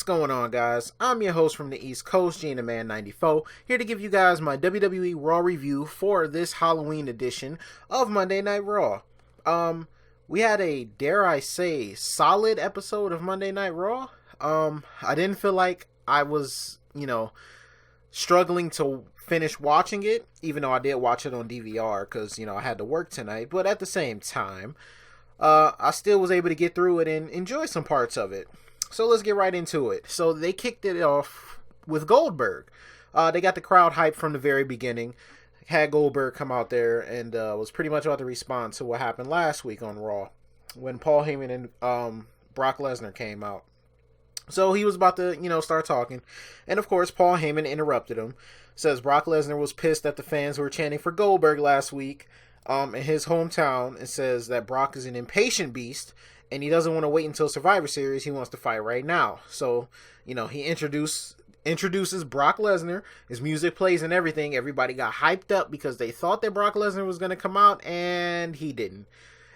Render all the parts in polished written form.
going on, guys? I'm your host from the East Coast, Gina Man 94, here to give you guys my WWE RAW review for this Halloween edition of Monday Night Raw. We had a, dare I say, solid episode of Monday Night Raw. I didn't feel like I was, struggling to finish watching it, even though I did watch it on DVR because, I had to work tonight. But at the same time, I still was able to get through it and enjoy some parts of it. So let's get right into it. So they kicked it off with Goldberg. They got the crowd hyped from the very beginning. Had Goldberg come out there and was pretty much about to respond to what happened last week on Raw when Paul Heyman and Brock Lesnar came out. So he was about to, start talking. And of course, Paul Heyman interrupted him. Says Brock Lesnar was pissed at the fans who were chanting for Goldberg last week in his hometown. And says that Brock is an impatient beast. And he doesn't want to wait until Survivor Series. He wants to fight right now. So, he introduces Brock Lesnar. His music plays and everything. Everybody got hyped up because they thought that Brock Lesnar was going to come out. And he didn't.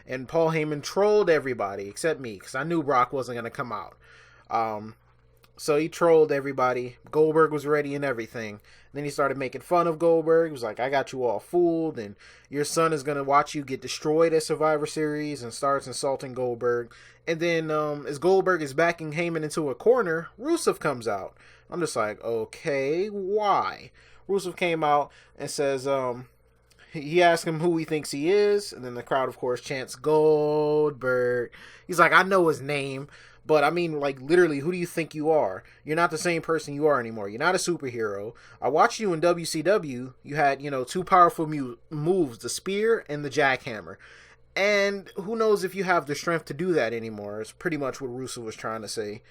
And Paul Heyman trolled everybody except me because I knew Brock wasn't going to come out. So he trolled everybody. Goldberg was ready and everything. Then he started making fun of Goldberg. He was like, I got you all fooled, and your son is going to watch you get destroyed at Survivor Series, and starts insulting Goldberg. And then as Goldberg is backing Heyman into a corner, Rusev comes out. I'm just like, okay, why? Rusev came out and says, he asked him who he thinks he is, and then the crowd, of course, chants Goldberg. He's like, I know his name. But, I mean, like, literally, who do you think you are? You're not the same person you are anymore. You're not a superhero. I watched you in WCW. You had, two powerful moves, the spear and the jackhammer. And who knows if you have the strength to do that anymore. It's pretty much what Rusev was trying to say.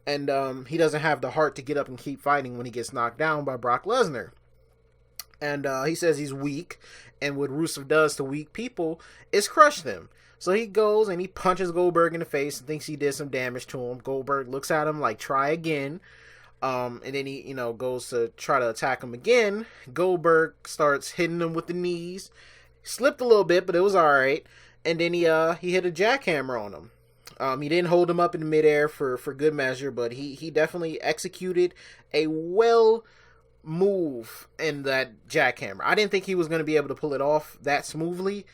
And he doesn't have the heart to get up and keep fighting when he gets knocked down by Brock Lesnar. And he says he's weak. And what Rusev does to weak people is crush them. So he goes and he punches Goldberg in the face and thinks he did some damage to him. Goldberg looks at him like, try again. And then he, goes to try to attack him again. Goldberg starts hitting him with the knees. Slipped a little bit, but it was alright. And then he hit a jackhammer on him. He didn't hold him up in midair for good measure, but he definitely executed a well move in that jackhammer. I didn't think he was going to be able to pull it off that smoothly.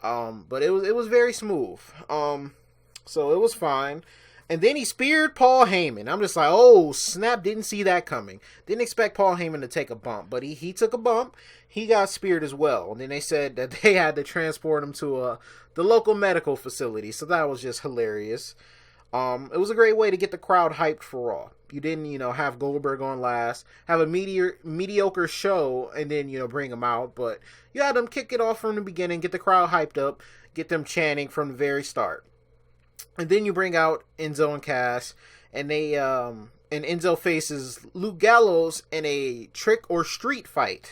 But it was very smooth. So it was fine. And then he speared Paul Heyman. I'm just like, oh, snap, didn't see that coming. Didn't expect Paul Heyman to take a bump, but he took a bump. He got speared as well. And then they said that they had to transport him to the local medical facility. So that was just hilarious. It was a great way to get the crowd hyped for Raw. You didn't, have Goldberg on last, have a mediocre show, and then, bring him out. But you had them kick it off from the beginning, get the crowd hyped up, get them chanting from the very start. And then you bring out Enzo and Cass, and they, and Enzo faces Luke Gallows in a trick or street fight.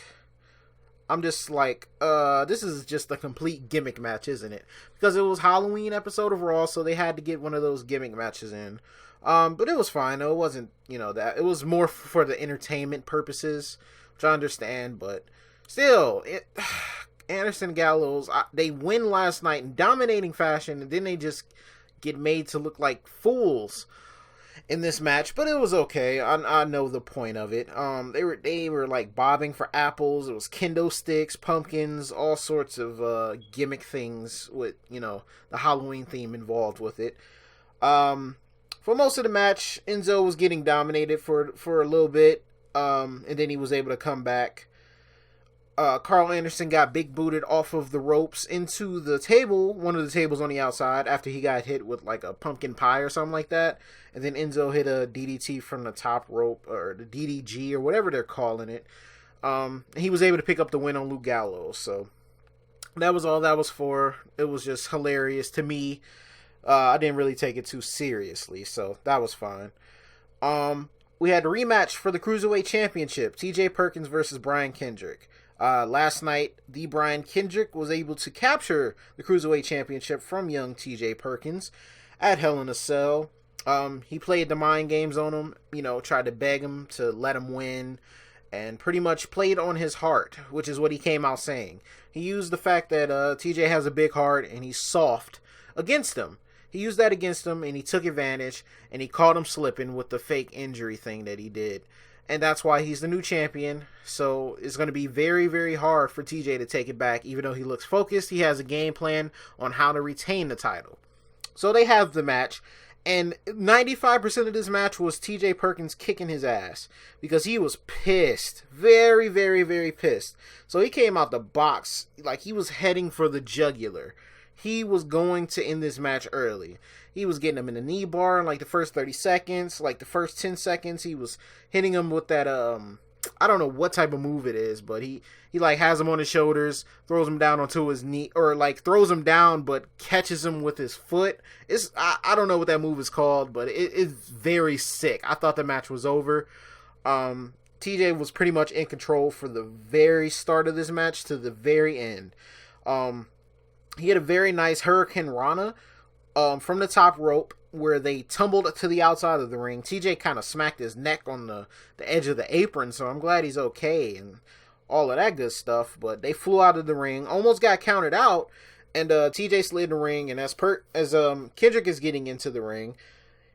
I'm just like, this is just a complete gimmick match, isn't it? Because it was Halloween episode of Raw, so they had to get one of those gimmick matches in. But it was fine. It wasn't, that. It was more for the entertainment purposes, which I understand. But still, Anderson Gallows, they win last night in dominating fashion, and then they just get made to look like fools in this match, but it was okay. I know the point of it. They were like bobbing for apples. It was kendo sticks, pumpkins, all sorts of gimmick things with the Halloween theme involved with it. For most of the match, Enzo was getting dominated for a little bit, and then he was able to come back. Carl Anderson got big booted off of the ropes into the table, one of the tables on the outside, after he got hit with like a pumpkin pie or something like that. And then Enzo hit a DDT from the top rope, or the DDG, or whatever they're calling it. He was able to pick up the win on Luke Gallows. So that was all that was for. It was just hilarious to me. I didn't really take it too seriously, so that was fine. We had a rematch for the Cruiserweight Championship, TJ Perkins versus Brian Kendrick. Last night, the Brian Kendrick was able to capture the Cruiserweight Championship from young TJ Perkins at Hell in a Cell. He played the mind games on him, tried to beg him to let him win, and pretty much played on his heart, which is what he came out saying. He used the fact that TJ has a big heart and he's soft against him. He used that against him, and he took advantage, and he caught him slipping with the fake injury thing that he did. And that's why he's the new champion. So it's going to be very, very hard for TJ to take it back. Even though he looks focused, he has a game plan on how to retain the title. So they have the match. And 95% of this match was TJ Perkins kicking his ass. Because he was pissed. Very, very, very pissed. So he came out the box like he was heading for the jugular. He was going to end this match early. He was getting him in the knee bar in like the first 30 seconds. Like the first 10 seconds, he was hitting him with that, I don't know what type of move it is, but he like has him on his shoulders, throws him down onto his knee, or like throws him down but catches him with his foot. I don't know what that move is called, but it's very sick. I thought the match was over. TJ was pretty much in control for the very start of this match to the very end. He had a very nice Hurricane Rana from the top rope where they tumbled to the outside of the ring. TJ kind of smacked his neck on the edge of the apron, so I'm glad he's okay and all of that good stuff. But they flew out of the ring, almost got counted out, and TJ slid in the ring, and as Kendrick is getting into the ring,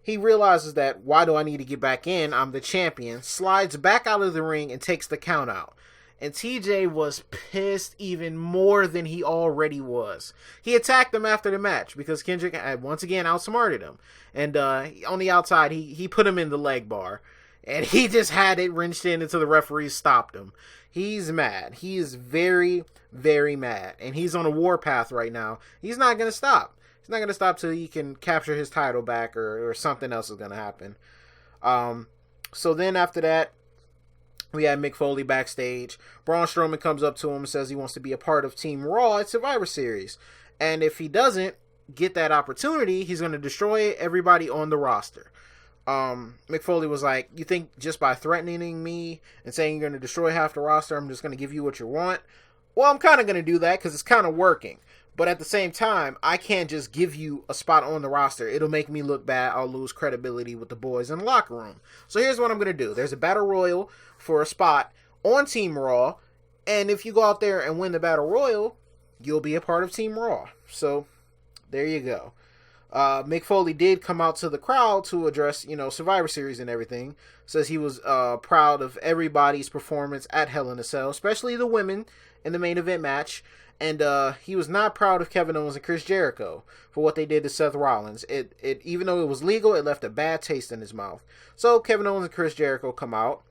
he realizes that, why do I need to get back in? I'm the champion. Slides back out of the ring and takes the count out. And TJ was pissed even more than he already was. He attacked him after the match because Kendrick had once again outsmarted him. And on the outside, he put him in the leg bar. And he just had it wrenched in until the referee stopped him. He's mad. He is very, very mad. And he's on a warpath right now. He's not going to stop. He's not going to stop till he can capture his title back or something else is going to happen. So then after that, we had Mick Foley backstage. Braun Strowman comes up to him and says he wants to be a part of Team Raw at Survivor Series. And if he doesn't get that opportunity, he's going to destroy everybody on the roster. Mick Foley was like, you think just by threatening me and saying you're going to destroy half the roster, I'm just going to give you what you want? Well, I'm kind of going to do that because it's kind of working. But at the same time, I can't just give you a spot on the roster. It'll make me look bad. I'll lose credibility with the boys in the locker room. So here's what I'm going to do. There's a battle royal for a spot on Team Raw. And if you go out there and win the battle royal, you'll be a part of Team Raw. So there you go. Mick Foley did come out to the crowd to address, Survivor Series and everything. Says he was proud of everybody's performance at Hell in a Cell, especially the women in the main event match. And he was not proud of Kevin Owens and Chris Jericho for what they did to Seth Rollins. It even though it was legal, it left a bad taste in his mouth. So Kevin Owens and Chris Jericho come out.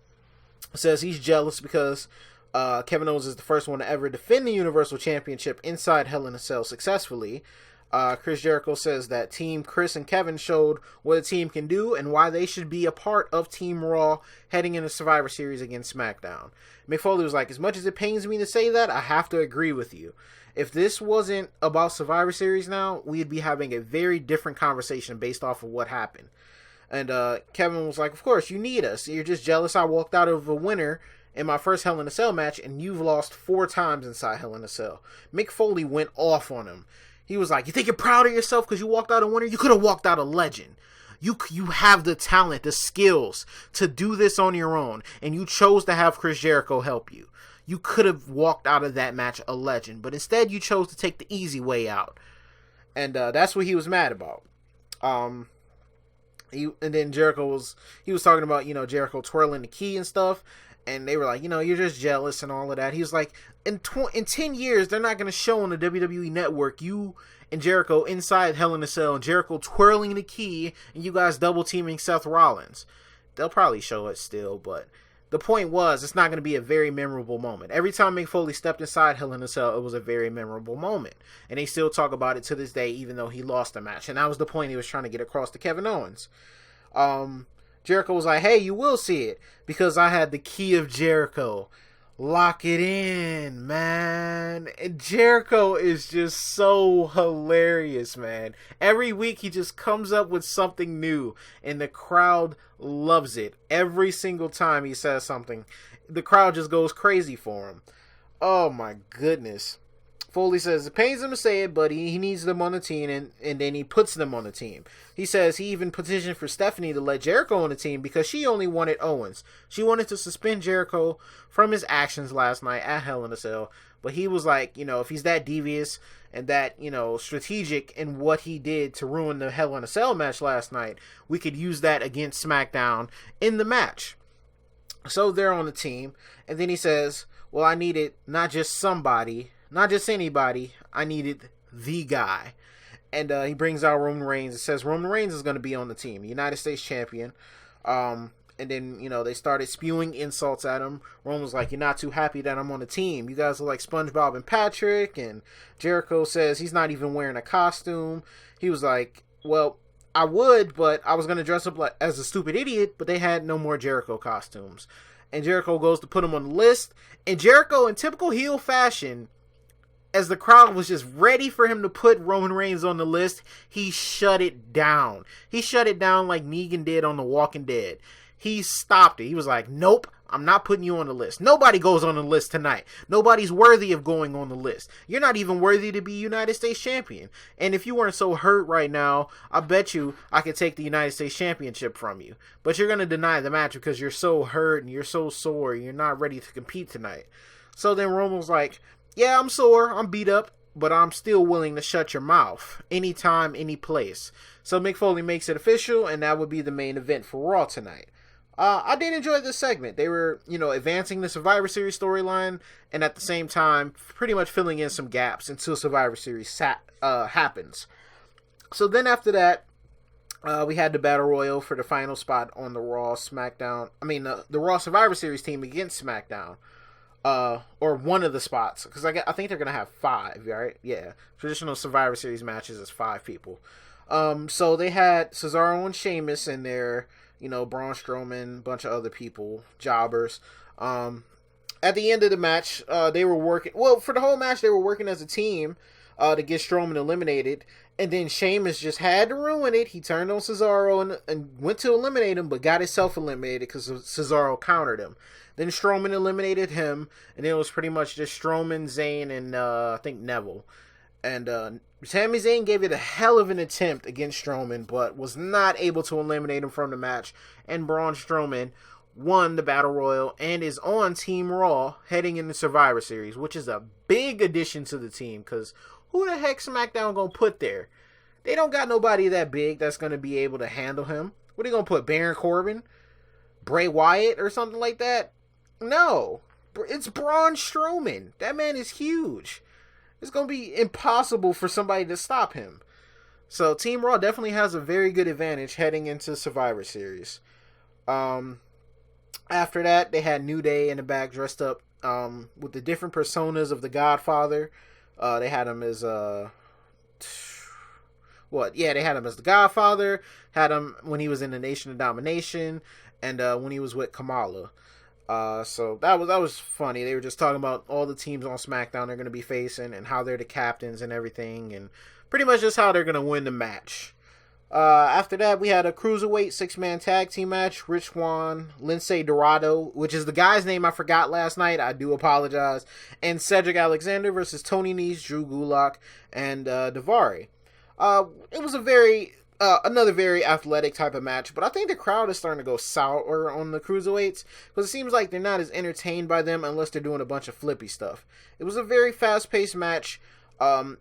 Says he's jealous because Kevin Owens is the first one to ever defend the Universal Championship inside Hell in a Cell successfully. Chris Jericho says that Team Chris and Kevin showed what a team can do and why they should be a part of Team Raw heading into Survivor Series against Smackdown. Mick Foley was like, as much as it pains me to say that, I have to agree with you. If this wasn't about Survivor Series now, we'd be having a very different conversation based off of what happened. And Kevin was like, of course, you need us. You're just jealous I walked out of a winner in my first Hell in a Cell match, and you've lost 4 times inside Hell in a Cell. Mick Foley went off on him. He was like, you think you're proud of yourself because you walked out a winner? You could have walked out a legend. You have the talent, the skills to do this on your own, and you chose to have Chris Jericho help you. You could have walked out of that match a legend, but instead you chose to take the easy way out. And that's what he was mad about. And then Jericho was talking about, Jericho twirling the key and stuff. And they were like, you're just jealous and all of that. He was like, in 10 years, they're not going to show on the WWE Network you and Jericho inside Hell in a Cell and Jericho twirling the key and you guys double teaming Seth Rollins. They'll probably show it still, but the point was, it's not going to be a very memorable moment. Every time Mick Foley stepped inside Hell in a Cell, it was a very memorable moment. And they still talk about it to this day, even though he lost the match. And that was the point he was trying to get across to Kevin Owens. Jericho was like, hey, you will see it because I had the key of Jericho. Lock it in, man. And Jericho is just so hilarious, man. Every week he just comes up with something new and the crowd loves it. Every single time he says something, the crowd just goes crazy for him. Oh my goodness. Foley says it pains him to say it, but he needs them on the team, and then he puts them on the team. He says he even petitioned for Stephanie to let Jericho on the team because she only wanted Owens. She wanted to suspend Jericho from his actions last night at Hell in a Cell, but he was like, if he's that devious and that, strategic in what he did to ruin the Hell in a Cell match last night, we could use that against SmackDown in the match. So they're on the team, and then he says, well, I needed not just somebody, not just anybody, I needed the guy. And he brings out Roman Reigns. It says Roman Reigns is going to be on the team, United States champion. And then, they started spewing insults at him. Roman was like, you're not too happy that I'm on the team. You guys are like SpongeBob and Patrick. And Jericho says he's not even wearing a costume. He was like, well, I would, but I was going to dress up like as a stupid idiot, but they had no more Jericho costumes. And Jericho goes to put him on the list. And Jericho, in typical heel fashion, as the crowd was just ready for him to put Roman Reigns on the list, he shut it down. He shut it down like Negan did on The Walking Dead. He stopped it. He was like, nope, I'm not putting you on the list. Nobody goes on the list tonight. Nobody's worthy of going on the list. You're not even worthy to be United States champion. And if you weren't so hurt right now, I bet you I could take the United States championship from you. But you're going to deny the match because you're so hurt and you're so sore. You're not ready to compete tonight. So then Roman was like, yeah, I'm sore, I'm beat up, but I'm still willing to shut your mouth. Anytime, any place. So Mick Foley makes it official, and that would be the main event for Raw tonight. I did enjoy this segment. They were, advancing the Survivor Series storyline, and at the same time, pretty much filling in some gaps until Survivor Series happens. So then after that, we had the Battle Royal for the final spot on the Raw SmackDown. The Raw Survivor Series team against SmackDown. Or one of the spots, because I think they're gonna have 5, right? Yeah, traditional Survivor Series matches is 5 people. So they had Cesaro and Sheamus in there, Braun Strowman, a bunch of other people, jobbers. At the end of the match, they were working. Well, for the whole match, they were working as a team to get Strowman eliminated, and then Sheamus just had to ruin it. He turned on Cesaro and went to eliminate him, but got himself eliminated because Cesaro countered him. Then Strowman eliminated him, and it was pretty much just Strowman, Zayn, and I think Neville. And Sami Zayn gave it a hell of an attempt against Strowman, but was not able to eliminate him from the match. And Braun Strowman won the Battle Royal and is on Team Raw heading into Survivor Series, which is a big addition to the team, because who the heck SmackDown gonna put there? They don't got nobody that big that's gonna be able to handle him. What are they gonna put, Baron Corbin? Bray Wyatt or something like that? No, it's Braun Strowman. That man is huge. It's going to be impossible for somebody to stop him. So Team Raw definitely has a very good advantage heading into Survivor Series. After that, they had New Day in the back dressed up with the different personas of the Godfather. They had him as they had him as the Godfather. Had him when he was in the Nation of Domination, and when he was with Kamala. So that was funny. They were just talking about all the teams on SmackDown they're going to be facing and how they're the captains and everything, and pretty much just how they're going to win the match. After that, we had a Cruiserweight 6-man tag team match. Rich Swann, Lince Dorado, which is the guy's name I forgot last night. I do apologize. And Cedrick Alexander versus Tony Nese, Drew Gulak, and Davari. It was another very athletic type of match, but I think the crowd is starting to go sour on the Cruiserweights, because it seems like they're not as entertained by them unless they're doing a bunch of flippy stuff. It was a very fast-paced match,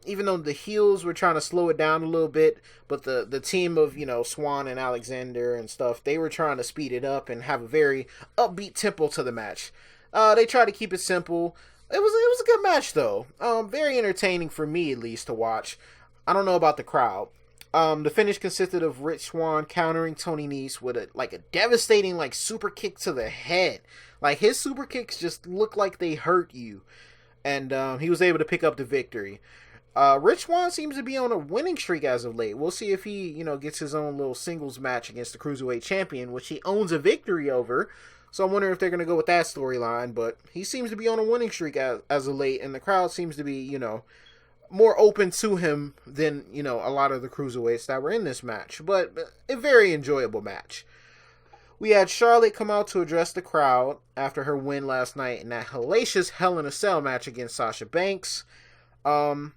even though the heels were trying to slow it down a little bit, but the team of, Swann and Alexander and stuff, they were trying to speed it up and have a very upbeat tempo to the match. They tried to keep it simple. It was a good match, though. Very entertaining for me, at least, to watch. I don't know about the crowd. The finish consisted of Rich Swann countering Tony Nese with a devastating super kick to the head. Like, his super kicks just look like they hurt you. And he was able to pick up the victory. Rich Swann seems to be on a winning streak as of late. We'll see if he, gets his own little singles match against the Cruiserweight Champion, which he owns a victory over. So I'm wondering if they're going to go with that storyline. But he seems to be on a winning streak as of late. And the crowd seems to be, more open to him than, a lot of the Cruiserweights that were in this match. But a very enjoyable match. We had Charlotte come out to address the crowd after her win last night in that hellacious Hell in a Cell match against Sasha Banks. Um,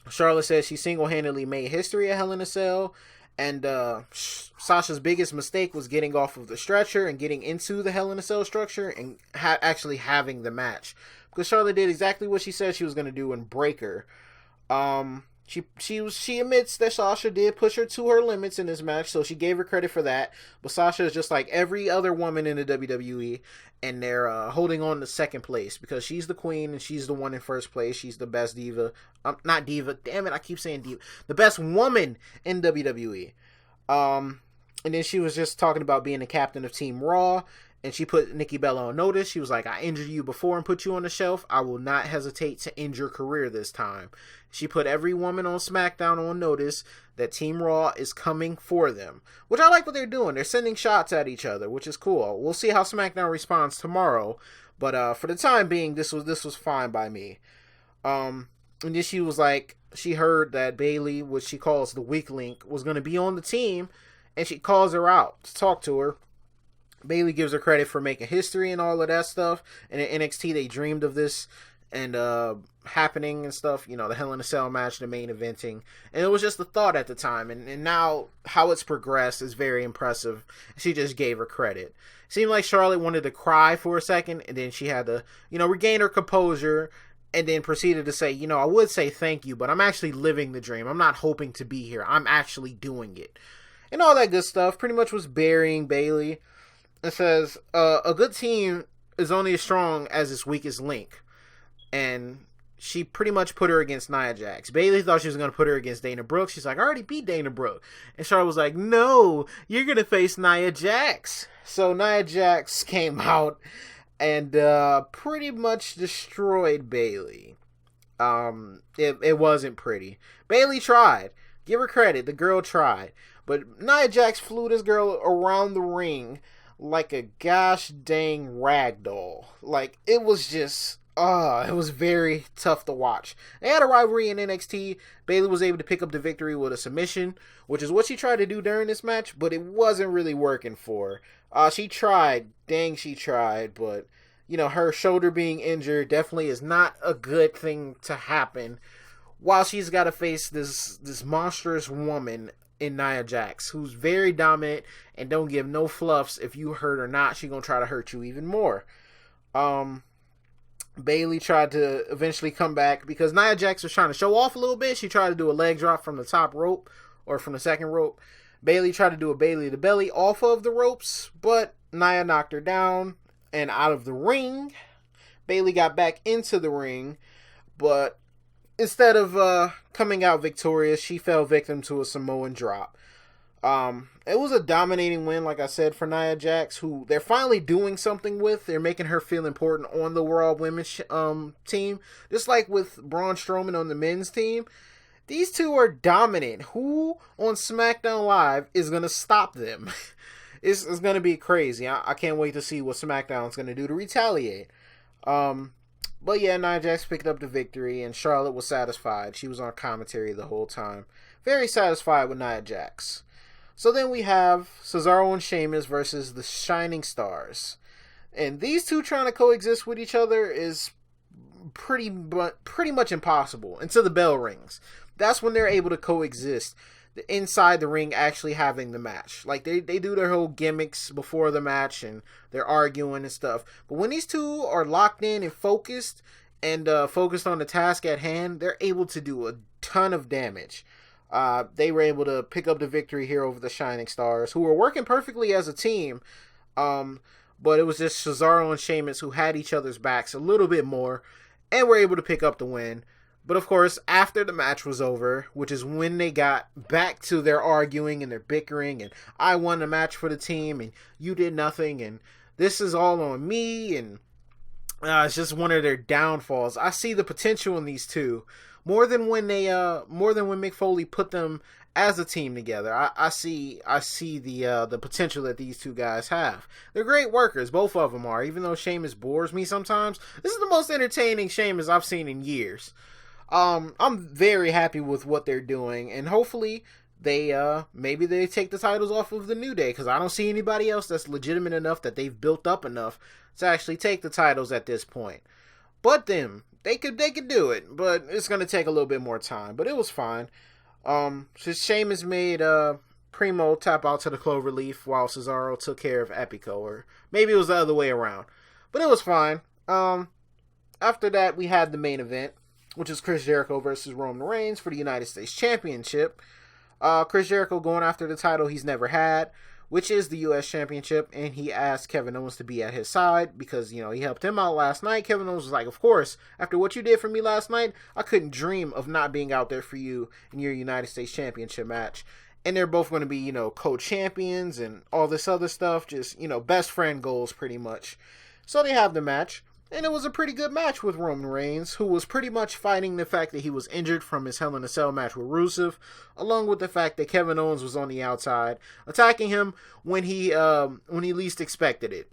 Charlotte says she single-handedly made history at Hell in a Cell, and Sasha's biggest mistake was getting off of the stretcher and getting into the Hell in a Cell structure and actually having the match, because Charlotte did exactly what she said she was going to do and break her. She admits that Sasha did push her to her limits in this match, so she gave her credit for that. But Sasha is just like every other woman in the WWE, and they're holding on to second place because she's the queen and she's the one in first place. She's the best diva. Not diva. Damn it, I keep saying diva. The best woman in WWE. And then she was just talking about being the captain of Team Raw. And she put Nikki Bella on notice. She was like, I injured you before and put you on the shelf. I will not hesitate to end your career this time. She put every woman on SmackDown on notice that Team Raw is coming for them. Which I like what they're doing. They're sending shots at each other, which is cool. We'll see how SmackDown responds tomorrow. But for the time being, this was fine by me. And then she was like, she heard that Bayley, which she calls the weak link, was going to be on the team. And she calls her out to talk to her. Bayley gives her credit for making history and all of that stuff. And in NXT, they dreamed of this and happening and stuff. You know, the Hell in a Cell match, the main eventing. And it was just a thought at the time. And now how it's progressed is very impressive. She just gave her credit. It seemed like Charlotte wanted to cry for a second. And then she had to, regain her composure. And then proceeded to say, I would say thank you, but I'm actually living the dream. I'm not hoping to be here. I'm actually doing it. And all that good stuff. Pretty much was burying Bayley. It says, a good team is only as strong as its weakest link. And she pretty much put her against Nia Jax. Bayley thought she was going to put her against Dana Brooke. She's like, I already beat Dana Brooke. And Charlotte was like, no, you're going to face Nia Jax. So Nia Jax came out and pretty much destroyed Bayley. It wasn't pretty. Bayley tried. Give her credit. The girl tried. But Nia Jax flew this girl around the ring like a gosh dang ragdoll. Like, it was just, it was very tough to watch. They had a rivalry in NXT. Bayley was able to pick up the victory with a submission, which is what she tried to do during this match, but it wasn't really working for her. She tried, but, her shoulder being injured definitely is not a good thing to happen while she's got to face this monstrous woman in Nia Jax, who's very dominant and don't give no fluffs. If you hurt or not, she's gonna try to hurt you even more. Bayley tried to eventually come back because Nia Jax was trying to show off a little bit. She tried to do a leg drop from the top rope or from the second rope. Bayley tried to do a Bayley to belly off of the ropes, but Nia knocked her down and out of the ring. Bayley got back into the ring, but instead of coming out victorious, she fell victim to a Samoan drop. It was a dominating win, like I said, for Nia Jax, who they're finally doing something with. They're making her feel important on the Raw Women's team. Just like with Braun Strowman on the men's team. These two are dominant. Who on SmackDown Live is going to stop them? It's going to be crazy. I can't wait to see what SmackDown's going to do to retaliate. But yeah, Nia Jax picked up the victory, and Charlotte was satisfied. She was on commentary the whole time. Very satisfied with Nia Jax. So then we have Cesaro and Sheamus versus the Shining Stars. And these two trying to coexist with each other is pretty much impossible until the bell rings. That's when they're able to coexist. Inside the ring actually having the match. Like, they do their whole gimmicks before the match and they're arguing and stuff. But when these two are locked in and focused on the task at hand, they're able to do a ton of damage. They were able to pick up the victory here over the Shining Stars, who were working perfectly as a team. But it was just Cesaro and Sheamus who had each other's backs a little bit more and were able to pick up the win. But of course, after the match was over, which is when they got back to their arguing and their bickering, and I won the match for the team, and you did nothing, and this is all on me, and it's just one of their downfalls. I see the potential in these two more than when Mick Foley put them as a team together. I see the potential that these two guys have. They're great workers, both of them are. Even though Sheamus bores me sometimes, this is the most entertaining Sheamus I've seen in years. I'm very happy with what they're doing, and hopefully maybe they take the titles off of the New Day, because I don't see anybody else that's legitimate enough that they've built up enough to actually take the titles at this point. but them. They could do it, but it's gonna take a little bit more time. But it was fine. So Sheamus made Primo tap out to the cloverleaf while Cesaro took care of Epico, or maybe it was the other way around. But it was fine. After that, we had the main event, which is Chris Jericho versus Roman Reigns for the United States Championship. Chris Jericho going after the title he's never had, which is the U.S. Championship, and he asked Kevin Owens to be at his side because, he helped him out last night. Kevin Owens was like, of course, after what you did for me last night, I couldn't dream of not being out there for you in your United States Championship match. And they're both going to be, co-champions and all this other stuff, just, best friend goals pretty much. So they have the match. And it was a pretty good match with Roman Reigns, who was pretty much fighting the fact that he was injured from his Hell in a Cell match with Rusev, along with the fact that Kevin Owens was on the outside, attacking him when he least expected it.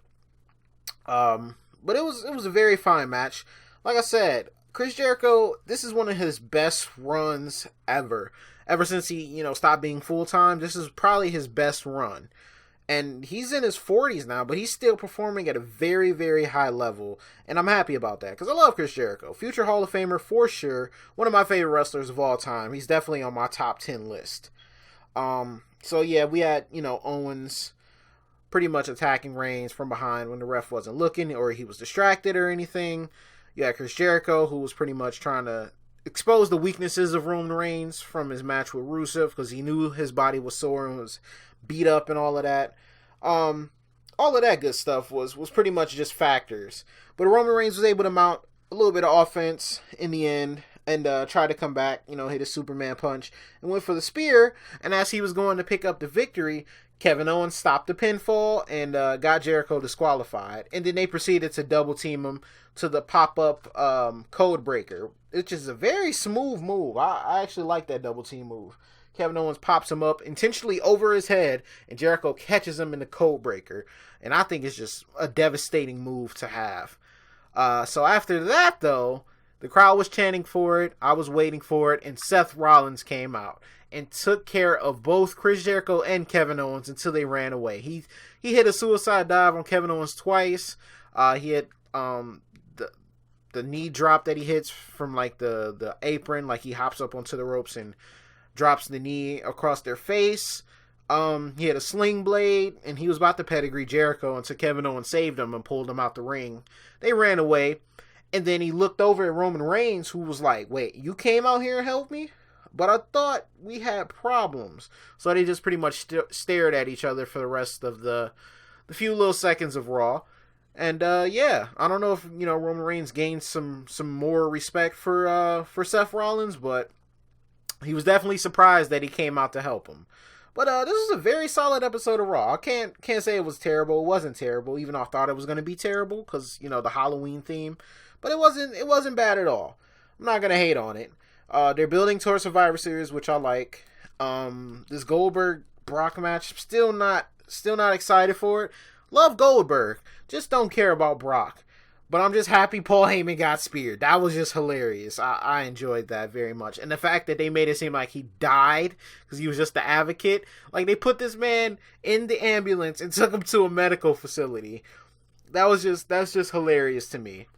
But it was a very fine match. Like I said, Chris Jericho, this is one of his best runs ever. Ever since he, stopped being full-time, this is probably his best run. And he's in his 40s now, but he's still performing at a very, very high level. And I'm happy about that, because I love Chris Jericho. Future Hall of Famer for sure. One of my favorite wrestlers of all time. He's definitely on my top 10 list. So yeah, we had, Owens pretty much attacking Reigns from behind when the ref wasn't looking or he was distracted or anything. You had Chris Jericho, who was pretty much trying to expose the weaknesses of Roman Reigns from his match with Rusev, because he knew his body was sore and was beat up and all of that. All of that good stuff was pretty much just factors. But Roman Reigns was able to mount a little bit of offense in the end and try to come back, hit a Superman punch and went for the spear. And as he was going to pick up the victory, Kevin Owens stopped the pinfall and got Jericho disqualified. And then they proceeded to double team him to the pop-up code breaker. It's just a very smooth move. I actually like that double team move. Kevin Owens pops him up intentionally over his head, and Jericho catches him in the code breaker. And I think it's just a devastating move to have. So after that, though, the crowd was chanting for it. I was waiting for it, and Seth Rollins came out and took care of both Chris Jericho and Kevin Owens until they ran away. He hit a suicide dive on Kevin Owens twice. He had the knee drop that he hits from like the apron, like he hops up onto the ropes and drops the knee across their face. He had a sling blade, and he was about to pedigree Jericho until Kevin Owens saved him and pulled him out the ring. They ran away, and then he looked over at Roman Reigns, who was like, wait, you came out here and helped me? But I thought we had problems. So they just pretty much stared at each other for the rest of the few little seconds of Raw. And yeah, I don't know if Roman Reigns gained some more respect for Seth Rollins, but he was definitely surprised that he came out to help him. But this is a very solid episode of Raw. I can't say it was terrible. It wasn't terrible, even though I thought it was going to be terrible because the Halloween theme. But it wasn't bad at all. I'm not going to hate on it. They're building towards Survivor Series, which I like. This Goldberg Brock match, still not excited for it. Love Goldberg, just don't care about Brock. But I'm just happy Paul Heyman got speared. That was just hilarious. I enjoyed that very much. And the fact that they made it seem like he died because he was just the advocate. Like, they put this man in the ambulance and took him to a medical facility. That's just hilarious to me.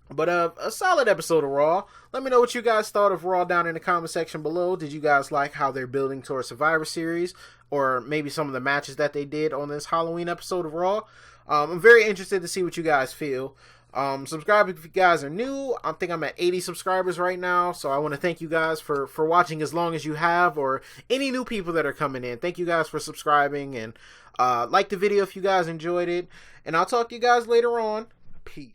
But a solid episode of Raw. Let me know what you guys thought of Raw down in the comment section below. Did you guys like how they're building towards Survivor Series? Or maybe some of the matches that they did on this Halloween episode of Raw? I'm very interested to see what you guys feel. Subscribe if you guys are new. I think I'm at 80 subscribers right now. So I want to thank you guys for watching as long as you have. Or any new people that are coming in. Thank you guys for subscribing. And like the video if you guys enjoyed it. And I'll talk to you guys later on. Peace.